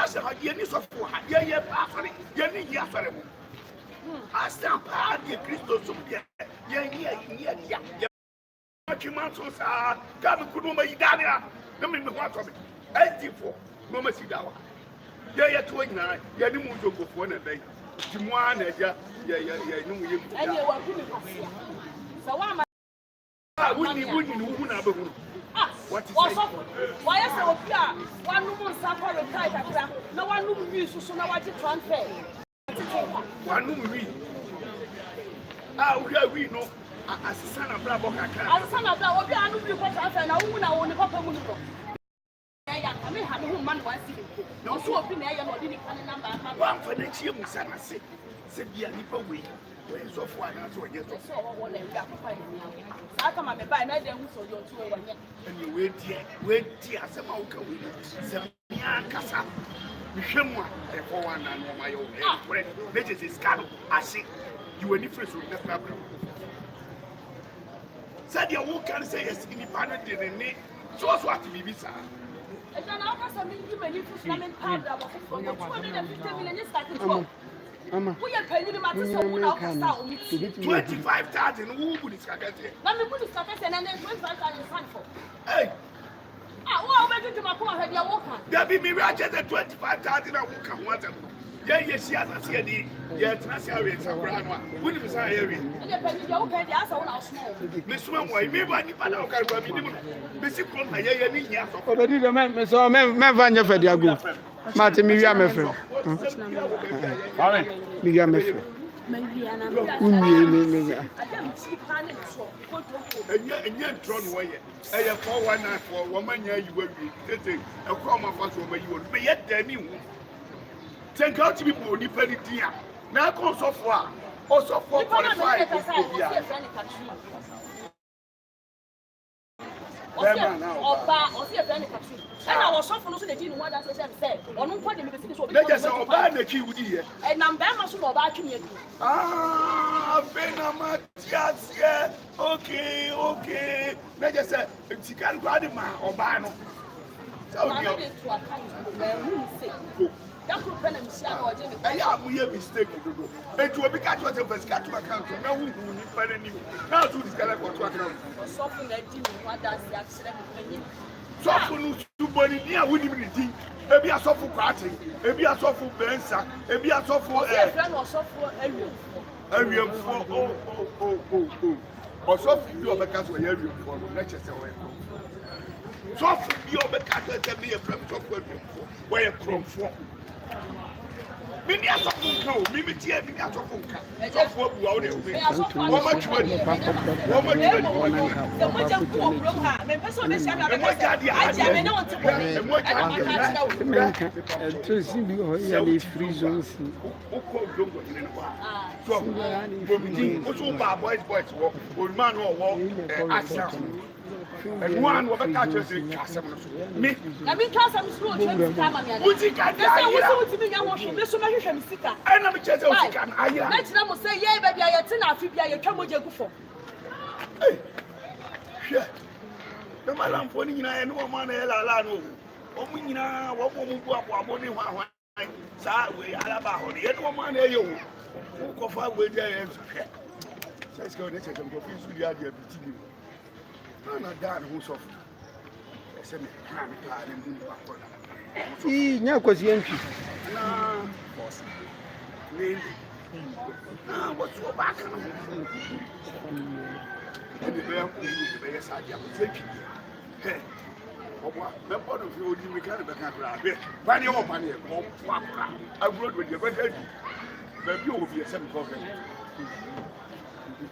asa ha ye ni sofo ha ye pa sori ye ni ya sori mo asa pa de Kristo so ye ye Chima so sa ga me kuno ma yidane a na me ho atobe antifo no ma sidawa ye to nyina ye ni mu jogofo na dai timwa na ja ye ni mu ye mu anye wa kuni kasia so wa ma wuni wu na abahuru what is it why is obi a wanu mu nsa kwa retire kakra na wanu mu wi susu na waji transfer wanu mu wi wi no asisa na bra boka kakra asisa na bra obi anu wi kwa transfer na wu na wo ni papa mu ni ko ya me ha me hu man wan si no so obi na ya no di ni kan number aka wan fa na chie mu sana se bia nipa we so fo ana so ye so wo na ya papa ni sa aka ma me bai na de hu so yo tu we nye ani we tie asema wo ka we se mia kasa hwemu a e fo wan na no ma yo we na je se scan ase you were different so na problem said you who can say yes independent de so what bibi sa and now ka some you many fundament powder for 250 million starting from Mama, we are paying him at so we now ka 25,000 who would this kakete na me put this kakete and then 25,000 stand for hey what we going to make come here dia work there be me just 25,000 na who can want ye si asase di ye trase awe sabra no woni bi sa ye wi e pe ni dia wo ka dia asa wo na small me suma mo me ba ni pa na o ka gba bi ni mo be si krom na ye ni hia so obedi do me so me va nya fadi agu mate mi wi amefre mi wi amefre unye adam chi pa ne so ko enye ntro no ye eye 419 wo manya yi wa wi tete e ko ma fa so ma yi wo be ye da ni hu think out people ni pedi dia na ko so fo a o so fo 45 ko bia Oba o si e friend Katrin and I was so for no so dey di no one that say onu nko dey me be so obi na say oba na ki wudi ye e na mba ma so oba atwene adu bena matias ye okay na just say tikal go adi ma oba no so o dey to account who say that group na mi sia na o je me ya mu ye mistake dodo etu obi ka to first ka to account na wu hu ni pa na ni na to discard ko to account so for na di no one that say accident me so for no suboni ni a woni mi di ebi asofu kwati ebi asofu bensa ebi asofu friend o so for awiem fo o so fi bi obeka so ya awiem fo na chese we so fi bi obeka so te bi e frem so for awiem fo we e kromfo mini asofu nka o mimi tie mini asofu nka asofu abu wa o de o ma twa ni o ma twa ni the moja ku o bro ha me person me sia na be aja me na won ti ko ni to si bi ho ya le free zones o ko dongo ni no wa so o so ba boys wo o man wo action and one wo be catch us kasem no so me na me kasem so o twa kama me wo ti ka dia ya wo ti me nya wo hwe me so me hwehwe me sika ai na me chese o sika na ayira na tina mo say ye ba bia ye ti na afi bia ye twa moja gu fo eh hwe no malamfo ni nyina ye no ma na ye la no o mu nyina wo mu bu abo ni hwa sa we alaba ho ye no ma na ye wo ko fa we dia ye hwe sai ska o de cheke ko fi su dia dia biti ni na da na ho so ese me na me pa ni mu ba ko i nya kwasi antwi na boss ni na what so back na ni be ko ni be sa dia ko teki he obo me po do fi odi mi kan be kan kra be pa ni o pa ni e ko pa kra agro do de be da be bi o bi ese mi ko fe ni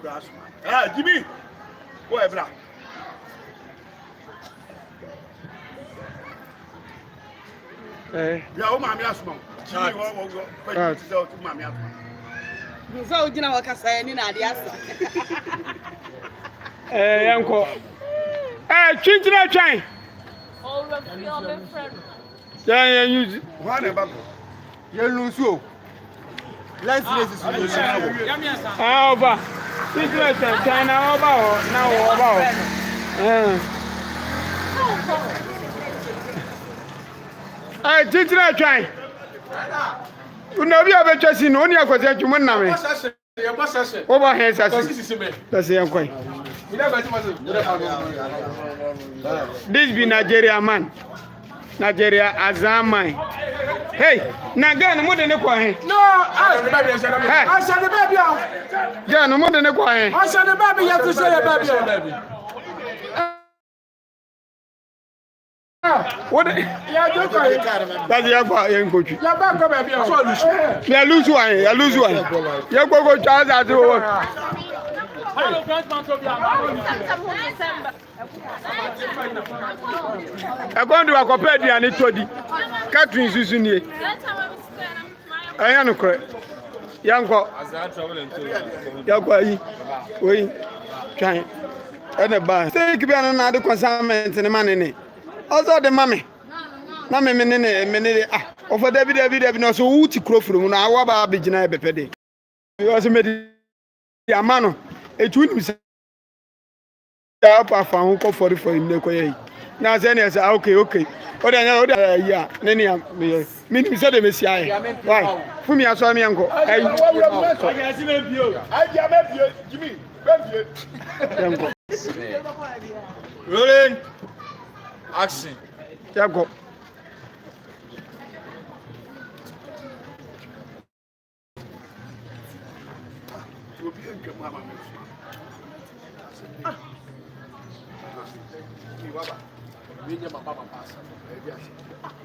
grass Jimmy go ebra ya o ma mi asuma Jimmy wo pa ti se o ti ma mi asuma so ojina wakasa ni na ade asa yanko twintina twan o refi o be friend yan use wa na ba yan lusu let's race is over twintina twan na over ho na over ho twintina twan Una bi abetwa si no oni akwase atwum na me. Wo ba he sase. Sase yankoi. This be Nigeria man. Nigeria Azaman. Hey, na Ghana mo de ne kwa he. No, I said the baby. Ghana mo de ne kwa he. I said the baby, you have to say the baby. What? Yeah, you go. That's your fa yen coach. You back go baby. So lose. Ya lose one, ya lose one. Ya go charge at wo. Hello, grandma to be I go do akopɛ aduane todi. Catherine susu nie. Anya no kore. Yanko. Yanko yi. Oyi. Twan. Ene ba. Say ki bia na de consignment ne mane ne. Also the mame. Na me ne ah. Ofo David no so wuti krofuru mu na awa ba begina ebepede. You also made the amano. Etu ni se ya pa fa hu ko for ne ko yi. Na say ne say okay. O de anya ya ne ne me ni se de mesi aye. Why? Fumi aso mi enko. Ayi. Jimmy. Bembie. Enko. Rolling. Action. Yanko.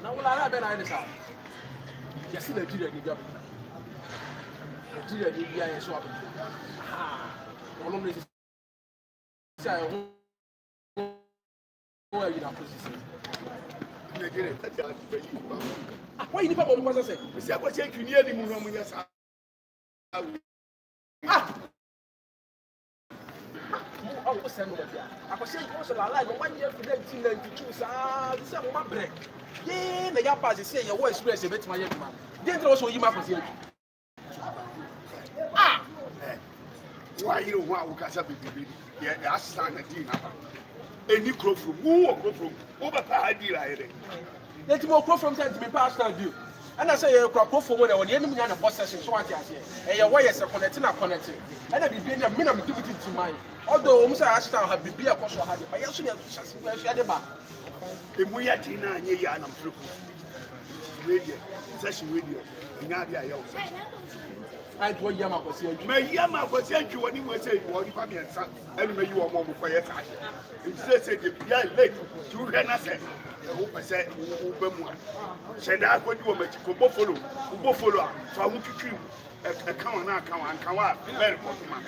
Now we are better than that. You see Nigeria ni job. Nigeria ni bia yeso abi. All of this say who are you na position? Nigeria. Why you need people to say? We say what you need ni mu no mu yesa. Oh, what's that number? I was saying also like 1 year for 1992 sa this am my break. Yeah, na ya pass say your experience bet my year man. Then also you ma for say. Why you want to catch up with the yeah, that's standard thing. Any crop from who or crop from over Pahadi right? Let me crop from time to be personal view. And I say you crop from when the enemy na boss session so what you say. And your wires are connecting. And I be being a minimum activity to mine. Although Musa Ashton have been a cost of had, but you should have the back. The Muyatina and Yan and Fruit radio, session radio, in Abia. I told Yama was here. May Yama was here when he was saying, what if I'm here, and may you are more quiet. It says, the late to Renasa. I hope I said, Ubemwa. Said I could do a magical buffalo, so I want to treat a count and come out, very important.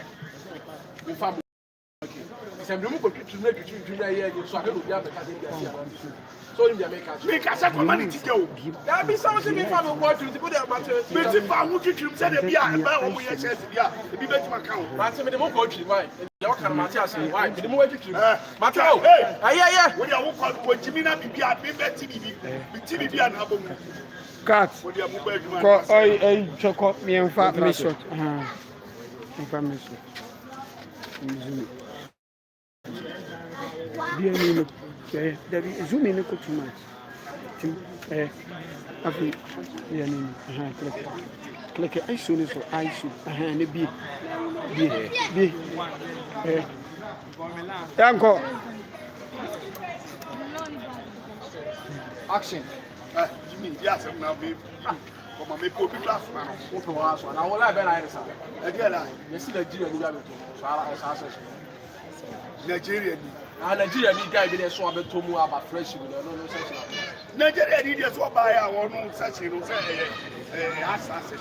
Some room to make you so I don't be able to so in the Americans. Make us a community go. That be something if I'm watching to put their matter. But if I want to say the beer and buy what we said, yeah, be better my account. Matter with the more country, why? Your kind of matter, why? The more you matter, hey, yeah. When you walk on Jimina, be TV and Abu. Cat. Ko oi choko mi enfa me shot. Enfa me shot. Bien no. There zoom in ko too much. Afi bien no. Click I show so I show. Ne bi. Yanko. Action. Jimmy, yes, I'm now be. Come on, make go be class man. Open house one. I will lie better answer. Nigeria. You see Nigeria ni abi to. So I say Nigeria. Nigeria need guy be there so about to move about fresh with no such. Nigeria need so buy our no such no say assassin.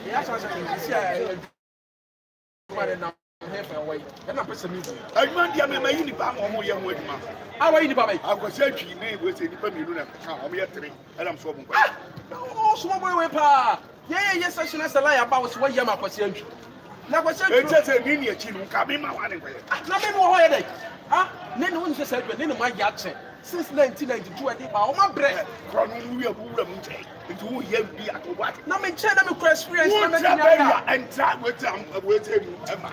Yes, I see I now here for away. And I'm person music. I want you me yin ba mo ye ho aduma. How are you baba? I go say twi me we say nipa mienu na ka o me 3 and I'm so bon. Oh, small boy we pa. Yeah, yes, I should not lie about what you ma kwase antwi. Na kwase antwi. E tete ni ni achi no ka me ma wa ne kwa. Na me mo ho ye dey. Ah, ne no nse say ne no ma ya che. Since 1992 I dey ba o ma bre. Kro no wi abuwura mu che. Nti wo ye bi akobati. Na me che na me cross experience na me nya. nya. And try with am mu ma.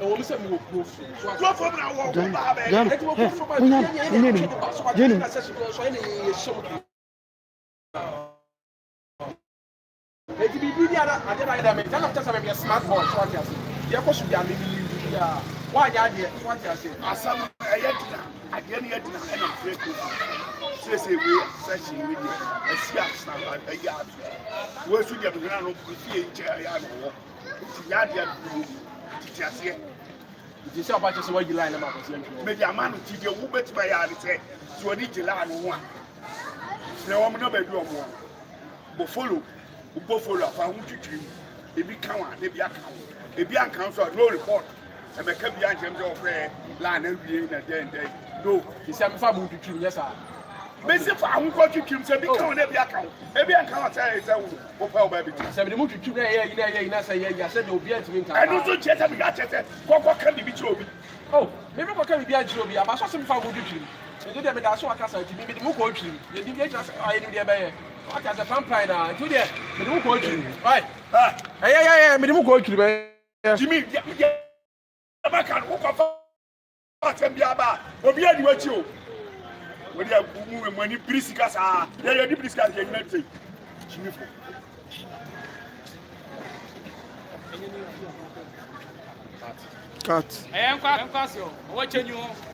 E wo me say me wo proof. Go for na wo ba ba. Jam. Jenu. eti bibi ni ada ade na ida me tell am tell me smart boy so what you say ye ko su bia me ni ya wa ya de what you say asam eyetina ade ne yetina na free ko say we search we dey asia na aya we su dey be na no fie nche ya no ti ya de ti ase ti say about say what you line na ma ko say me di amanu ti de wo betima ya ni say so oni jila no ho a na wo no ba du omo bo follow afa hu twitwim ebi kan wa na bi aka ebi ankan so no report e be ka bi antem say ofre la na wie na den no ti say me fa mu twitwim yes sir me se fa hu ko twitwim say bi kan na bi aka ebi ankan wa say wo pa wo ba bi say me mu twitwim na ye ina say ye ya say de obi antimi nkan enu so chese bi ga chese kokko kan bi ti obi oh me me ko kan bi antimi obi aba so se me fa mu twitwim e do de me da so aka say ti bi mu ko twitwim ye di ye just ayi ni de be ye what as a vampire na tu de me mu ko twitwim right yeah me mu ko twitwim Jimmy ba kan wo ko fa atem bia ba obi adi wachi o we dey mu mani brisika sa ye di brisika ye nyina tey Jimmy fo cut Enkwa so, wo chenyu ho.